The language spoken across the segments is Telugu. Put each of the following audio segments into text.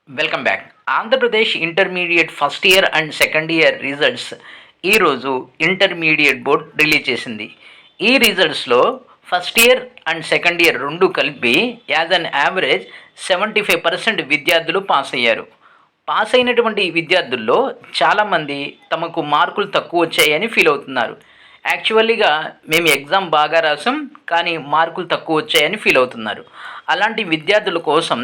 Welcome back. Andhra Pradesh intermediate first year and second year results ఈరోజు ఇంటర్మీడియట్ బోర్డ్ రిలీజ్ చేసింది. ఈ రిజల్ట్స్లో first year and second year రెండు కలిపి యాజ్ అన్ యావరేజ్ 75% విద్యార్థులు పాస్ అయ్యారు. పాస్ అయినటువంటి విద్యార్థుల్లో చాలామంది తమకు మార్కులు తక్కువ వచ్చాయని ఫీల్ అవుతున్నారు. యాక్చువల్లీగా మేము ఎగ్జామ్ బాగా రాసాం, కానీ మార్కులు తక్కువ వచ్చాయని ఫీల్ అవుతున్నారు. అలాంటి విద్యార్థుల కోసం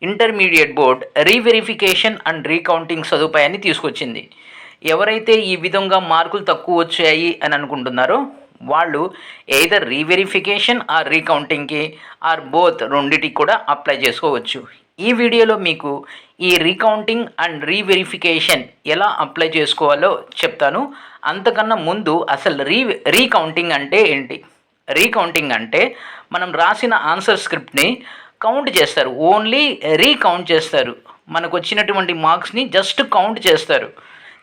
intermediate board reverification and recounting సదుపాయాన్ని తీసుకొచ్చింది. ఎవరైతే ఈ విధంగా మార్కులు తక్కువ వచ్చాయి అని అనుకుంటున్నారో వాళ్ళు ఎయిదర్ రీవెరిఫికేషన్ ఆర్ రీకౌంటింగ్కి ఆర్ బోత్ రెండింటికి కూడా అప్లై చేసుకోవచ్చు. ఈ వీడియోలో మీకు ఈ రీకౌంటింగ్ అండ్ రీవెరిఫికేషన్ ఎలా అప్లై చేసుకోవాలో చెప్తాను. అంతకన్నా ముందు అసలు రీకౌంటింగ్ అంటే ఏంటి? రీకౌంటింగ్ అంటే మనం రాసిన ఆన్సర్ స్క్రిప్ట్ని కౌంట్ చేస్తారు, ఓన్లీ రీకౌంట్ చేస్తారు. మనకు వచ్చినటువంటి మార్క్స్ని జస్ట్ కౌంట్ చేస్తారు.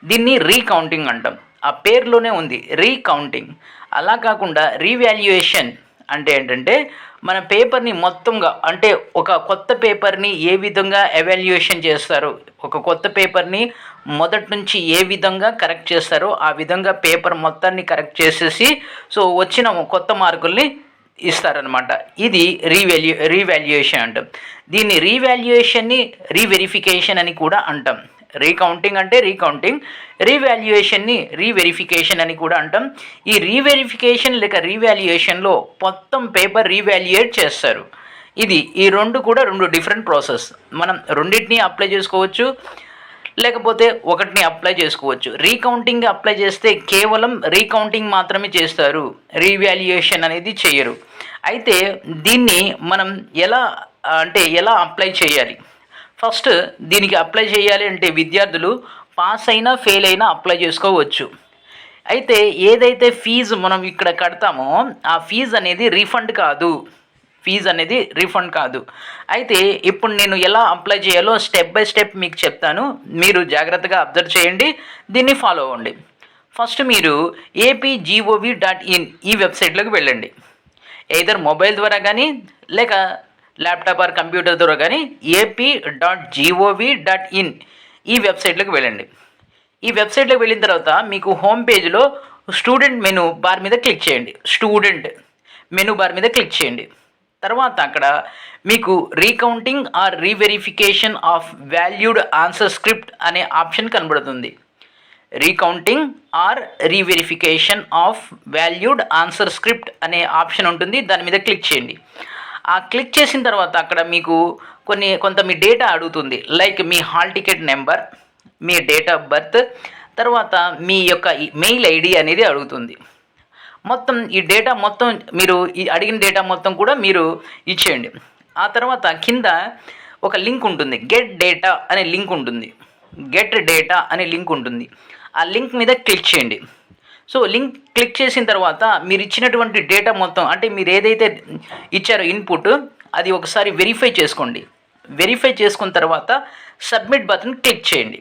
దీన్ని రీకౌంటింగ్ అంటాం. ఆ పేరులోనే ఉంది రీకౌంటింగ్. అలా కాకుండా రీవాల్యుయేషన్ అంటే ఏంటంటే మన పేపర్ని మొత్తంగా, అంటే ఒక కొత్త పేపర్ని ఏ విధంగా ఎవాల్యుయేషన్ చేస్తారో, ఒక కొత్త పేపర్ని మొదటి నుంచి ఏ విధంగా కరెక్ట్ చేస్తారో ఆ విధంగా పేపర్ మొత్తాన్ని కరెక్ట్ చేసేసి వచ్చిన కొత్త మార్కుల్ని ఇస్తారనమాట. ఇది రీవాల్యుయేషన్ అంటాం. దీన్ని రీవాల్యుయేషన్ని రీవెరిఫికేషన్ అని కూడా అంటాం. రీకౌంటింగ్ అంటే రీకౌంటింగ్, రీవాల్యుయేషన్ని రీవెరిఫికేషన్ అని కూడా అంటాం. ఈ రీవెరిఫికేషన్ లేక రీవాల్యుయేషన్లో మొత్తం పేపర్ రీవాల్యుయేట్ చేస్తారు. ఈ రెండు కూడా రెండు డిఫరెంట్ ప్రాసెస్. మనం రెండింటినీ అప్లై చేసుకోవచ్చు, లేకపోతే ఒకటిని అప్లై చేసుకోవచ్చు. రీకౌంటింగ్ అప్లై చేస్తే కేవలం రీకౌంటింగ్ మాత్రమే చేస్తారు, రీవాల్యుయేషన్ అనేది చేయరు. అయితే దీన్ని మనం ఎలా అప్లై చేయాలి? ఫస్ట్ దీనికి అప్లై చేయాలి అంటే విద్యార్థులు పాస్ అయినా ఫెయిల్ అయినా అప్లై చేసుకోవచ్చు. అయితే ఏదైతే ఫీజు మనం ఇక్కడ కడతామో ఆ ఫీజు అనేది రీఫండ్ కాదు. అయితే ఇప్పుడు నేను ఎలా అప్లై చేయాలో స్టెప్ బై స్టెప్ మీకు చెప్తాను. మీరు జాగ్రత్తగా అబ్జర్వ్ చేయండి, దీన్ని ఫాలో అవ్వండి. ఫస్ట్ మీరు apgov.in ఈ వెబ్సైట్లోకి వెళ్ళండి. ఎయిదర్ మొబైల్ ద్వారా కానీ లేక ల్యాప్టాప్ ఆర్ కంప్యూటర్ ద్వారా కానీ ap.gov.in ఈ వెబ్సైట్లోకి వెళ్ళండి. ఈ వెబ్సైట్లోకి వెళ్ళిన తర్వాత మీకు హోమ్ పేజ్లో స్టూడెంట్ మెనూ బార్ మీద క్లిక్ చేయండి. స్టూడెంట్ మెనూ బార్ మీద క్లిక్ చేయండి. తర్వాత అక్కడ మీకు recounting or reverification of valued answer script అనే ఆప్షన్ కనబడుతుంది. Recounting or reverification of valued answer script అనే ఆప్షన్ ఉంటుంది, దాని మీద క్లిక్ చేయండి. ఆ క్లిక్ చేసిన తర్వాత అక్కడ మీకు కొంత మీ డేటా అడుగుతుంది. Like me hall ticket number, me date of birth, తర్వాత మీ యొక్క మెయిల్ ఐడి అనేది అడుగుతుంది. మొత్తం ఈ డేటా మొత్తం మీరు అడిగిన డేటా మొత్తం కూడా మీరు ఇచ్చేయండి. ఆ తర్వాత కింద ఒక లింక్ ఉంటుంది, గెట్ డేటా అనే లింక్ ఉంటుంది. ఆ లింక్ మీద క్లిక్ చేయండి. లింక్ క్లిక్ చేసిన తర్వాత మీరు ఇచ్చినటువంటి డేటా మొత్తం, అంటే మీరు ఏదైతే ఇచ్చారో ఇన్పుట్, అది ఒకసారి వెరిఫై చేసుకోండి. వెరిఫై చేసుకున్న తర్వాత సబ్మిట్ బటన్ క్లిక్ చేయండి.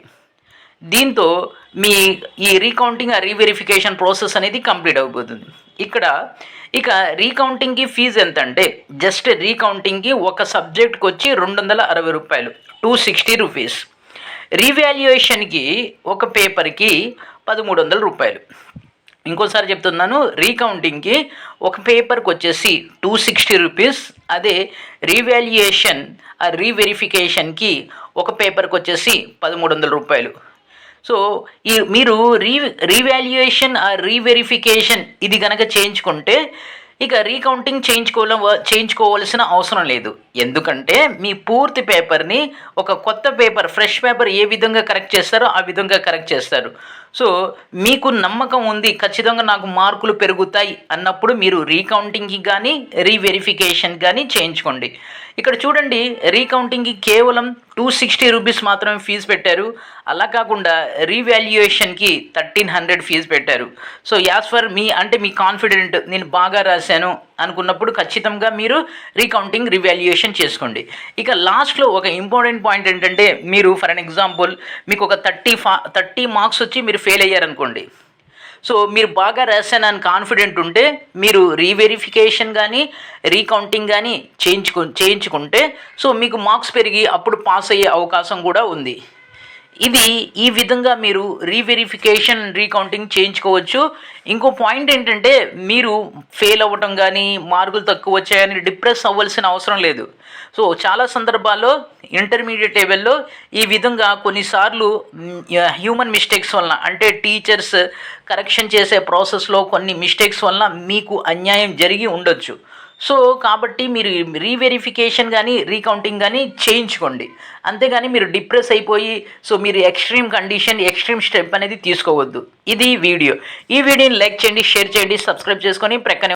దీంతో మీ ఈ రీకౌంటింగ్ రీవెరిఫికేషన్ ప్రాసెస్ అనేది కంప్లీట్ అయిపోతుంది. ఇక రీకౌంటింగ్కి ఫీజు ఎంత అంటే, జస్ట్ రీకౌంటింగ్కి ఒక సబ్జెక్ట్కి వచ్చి 260 రూపాయలు, 260 రూపీస్. రీవాల్యుయేషన్కి ఒక పేపర్కి 1300 రూపాయలు. ఇంకోసారి చెప్తున్నాను, రీకౌంటింగ్కి ఒక పేపర్కి వచ్చేసి 260 రూపీస్. అదే రీవెరిఫికేషన్కి ఒక పేపర్కి వచ్చేసి 1300 రూపాయలు. మీరు రీవాల్యుయేషన్ రీవెరిఫికేషన్ ఇది కనుక చేయించుకుంటే ఇక రీకౌంటింగ్ చేయించుకోవాల్సిన అవసరం లేదు. ఎందుకంటే మీ పూర్తి పేపర్ని ఒక కొత్త పేపర్, ఫ్రెష్ పేపర్ ఏ విధంగా కరెక్ట్ చేస్తారో ఆ విధంగా కరెక్ట్ చేస్తారు. మీకు నమ్మకం ఉంది ఖచ్చితంగా నాకు మార్కులు పెరుగుతాయి అన్నప్పుడు మీరు రీకౌంటింగ్కి కానీ రీవెరిఫికేషన్ కానీ చేయించుకోండి. ఇక్కడ చూడండి, రీకౌంటింగ్కి కేవలం 260 రూపీస్ మాత్రమే ఫీజు పెట్టారు. అలా కాకుండా రీవాల్యుయేషన్కి 1300 ఫీజు పెట్టారు. యాజ్ ఫర్ మీ కాన్ఫిడెంట్, నేను బాగా రాశాను అనుకున్నప్పుడు ఖచ్చితంగా మీరు రీకౌంటింగ్ రీవాల్యుయేషన్ చేసుకోండి. ఇక లాస్ట్లో ఒక ఇంపార్టెంట్ పాయింట్ ఏంటంటే, మీరు ఫర్ అన్ ఎగ్జాంపుల్ మీకు ఒక 30 మార్క్స్ వచ్చి మీరు ఫెయిల్ అయ్యారనుకోండి. సో మీరు బాగా రాశానని కాన్ఫిడెంట్ ఉంటే మీరు రీవెరిఫికేషన్ కానీ రీకౌంటింగ్ కానీ చేయించుకుంటే సో మీకు మార్క్స్ పెరిగి అప్పుడు పాస్ అయ్యే అవకాశం కూడా ఉంది. ఈ విధంగా మీరు రీవెరిఫికేషన్ రీకౌంటింగ్ చేయించుకోవచ్చు. ఇంకో పాయింట్ ఏంటంటే మీరు ఫెయిల్ అవ్వటం కానీ మార్కులు తక్కువ వచ్చాయని డిప్రెస్ అవ్వాల్సిన అవసరం లేదు. సో చాలా సందర్భాల్లో ఇంటర్మీడియట్ లెవెల్లో ఈ విధంగా కొన్నిసార్లు హ్యూమన్ మిస్టేక్స్ వలన, అంటే టీచర్స్ కరెక్షన్ చేసే ప్రాసెస్లో కొన్ని మిస్టేక్స్ వలన మీకు అన్యాయం జరిగి ఉండొచ్చు. సో కాబట్టి మీరు రీవెరిఫికేషన్ కానీ రీకౌంటింగ్ కానీ చేయించుకోండి. అంతేగాని మీరు డిప్రెస్ అయిపోయి సో మీరు ఎక్స్ట్రీమ్ స్టెప్ అనేది తీసుకోవద్దు. ఇది వీడియో. ఈ వీడియోని లైక్ చేయండి, షేర్ చేయండి, సబ్స్క్రైబ్ చేసుకొని ప్రక్కనే